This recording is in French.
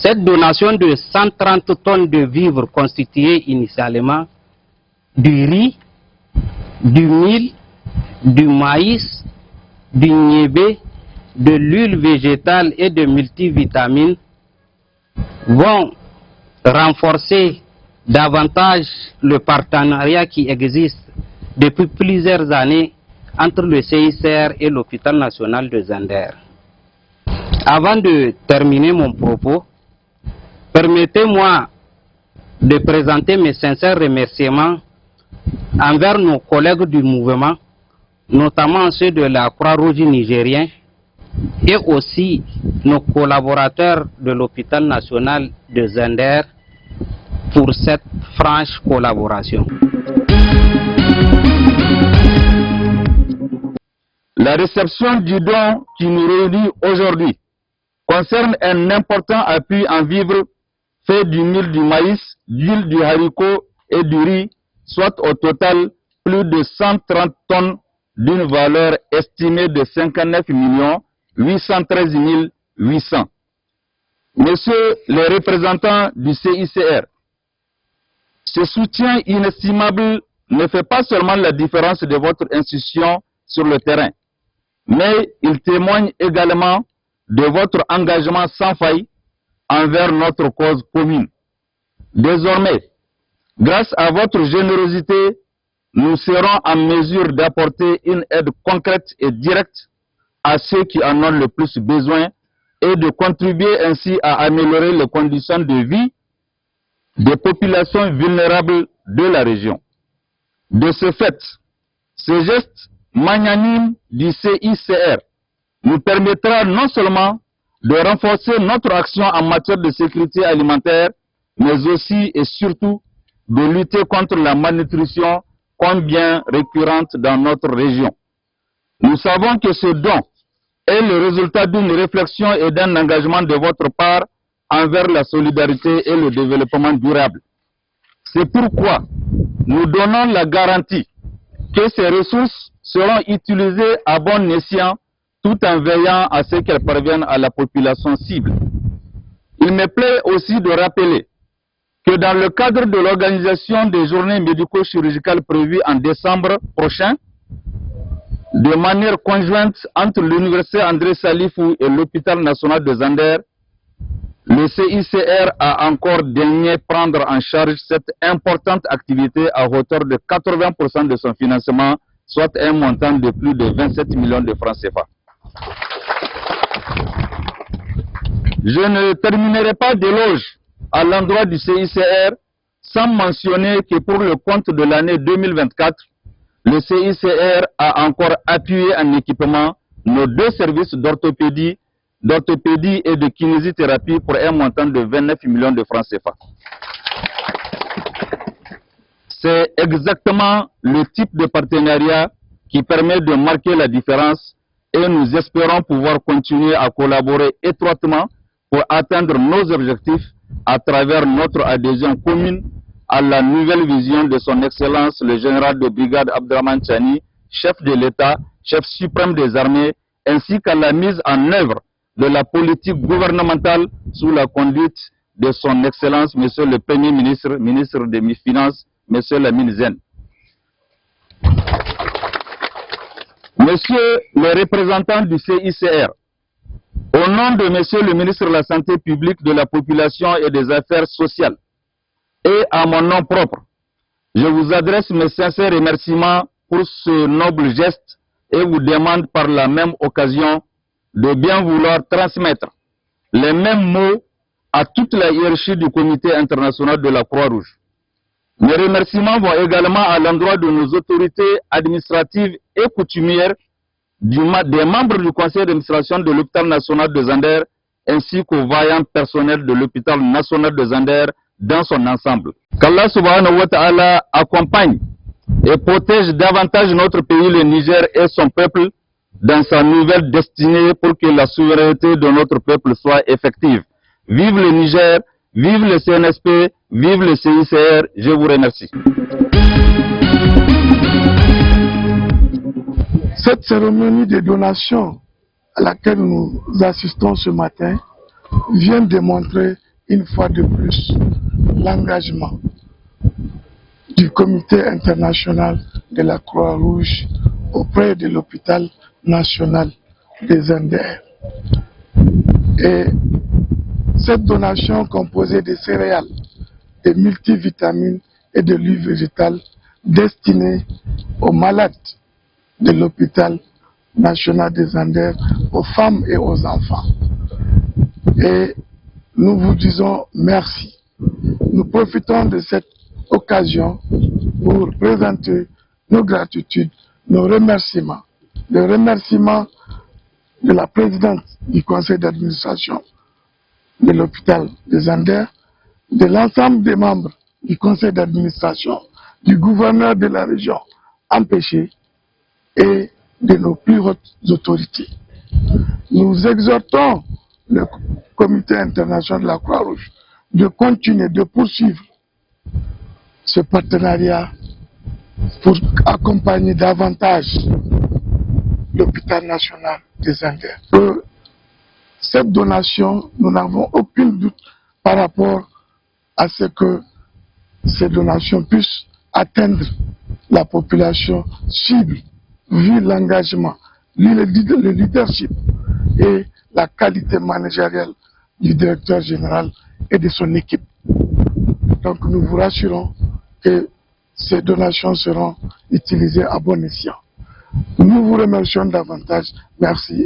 Cette donation de 130 tonnes de vivres constituait initialement du riz, du mil, du maïs, du niébé, de l'huile végétale et de multivitamines vont renforcer davantage le partenariat qui existe depuis plusieurs années entre le CICR et l'hôpital national de Zinder. Avant de terminer mon propos, permettez-moi de présenter mes sincères remerciements envers nos collègues du mouvement, notamment ceux de la Croix-Rouge nigérienne, et aussi nos collaborateurs de l'hôpital national de Zinder pour cette franche collaboration. La réception du don qui nous réunit aujourd'hui concerne un important appui en vivres fait du mil, du maïs, d'huile, du haricot et du riz, soit au total plus de 130 tonnes d'une valeur estimée de 59 813 800. Messieurs les représentants du CICR, ce soutien inestimable ne fait pas seulement la différence de votre institution sur le terrain, mais il témoigne également de votre engagement sans faille envers notre cause commune. Désormais, grâce à votre générosité, nous serons en mesure d'apporter une aide concrète et directe à ceux qui en ont le plus besoin et de contribuer ainsi à améliorer les conditions de vie des populations vulnérables de la région. De ce fait, ce geste magnanime du CICR nous permettra non seulement de renforcer notre action en matière de sécurité alimentaire, mais aussi et surtout de lutter contre la malnutrition combien récurrente dans notre région. Nous savons que ce don est le résultat d'une réflexion et d'un engagement de votre part envers la solidarité et le développement durable. C'est pourquoi nous donnons la garantie que ces ressources seront utilisées à bon escient tout en veillant à ce qu'elles parviennent à la population cible. Il me plaît aussi de rappeler que dans le cadre de l'organisation des journées médico-chirurgicales prévues en décembre prochain, de manière conjointe entre l'Université André Salifou et l'hôpital national de Zinder, le CICR a encore daigné prendre en charge cette importante activité à hauteur de 80% de son financement, soit un montant de plus de 27 millions de francs CFA. Je ne terminerai pas d'éloges à l'endroit du CICR sans mentionner que pour le compte de l'année 2024, le CICR a encore appuyé en équipement nos deux services d'orthopédie et de kinésithérapie pour un montant de 29 millions de francs CFA. C'est exactement le type de partenariat qui permet de marquer la différence et nous espérons pouvoir continuer à collaborer étroitement pour atteindre nos objectifs à travers notre adhésion commune à la nouvelle vision de son Excellence le général de brigade Abdraman Chani, chef de l'État, chef suprême des armées, ainsi qu'à la mise en œuvre de la politique gouvernementale sous la conduite de son Excellence, Monsieur le Premier ministre, ministre des Finances, Monsieur Lamine Zen. Messieurs les représentants du CICR, au nom de Monsieur le ministre de la Santé publique, de la Population et des Affaires sociales, et à mon nom propre, je vous adresse mes sincères remerciements pour ce noble geste et vous demande par la même occasion de bien vouloir transmettre les mêmes mots à toute la hiérarchie du Comité international de la Croix-Rouge. Mes remerciements vont également à l'endroit de nos autorités administratives et coutumières, des membres du conseil d'administration de l'hôpital national de Zinder, ainsi qu'aux vaillants personnels de l'hôpital national de Zinder dans son ensemble. Qu'Allah subhanahu wa ta'ala accompagne et protège davantage notre pays, le Niger, et son peuple dans sa nouvelle destinée pour que la souveraineté de notre peuple soit effective. Vive le Niger, vive le CNSP, vive le CICR, je vous remercie. Cette cérémonie de donation à laquelle nous assistons ce matin vient démontrer une fois de plus l'engagement du Comité international de la Croix-Rouge auprès de l'hôpital national des Anders. Et cette donation composée de céréales, de multivitamines et de l'huile végétale destinée aux malades de l'hôpital national des Anders, aux femmes et aux enfants. Et nous vous disons merci. Nous profitons de cette occasion pour présenter nos gratitudes, nos remerciements. Le remerciement de la présidente du conseil d'administration de l'hôpital des Anders, de l'ensemble des membres du conseil d'administration, du gouverneur de la région empêché et de nos plus hautes autorités. Nous exhortons le comité international de la Croix-Rouge de continuer, de poursuivre ce partenariat pour accompagner davantage l'hôpital national des Anders. Cette donation, nous n'avons aucun doute par rapport à ce que ces donations puissent atteindre la population cible, vu l'engagement, le leadership et la qualité managériale du directeur général et de son équipe. Donc nous vous rassurons que ces donations seront utilisées à bon escient. Nous vous remercions davantage. Merci.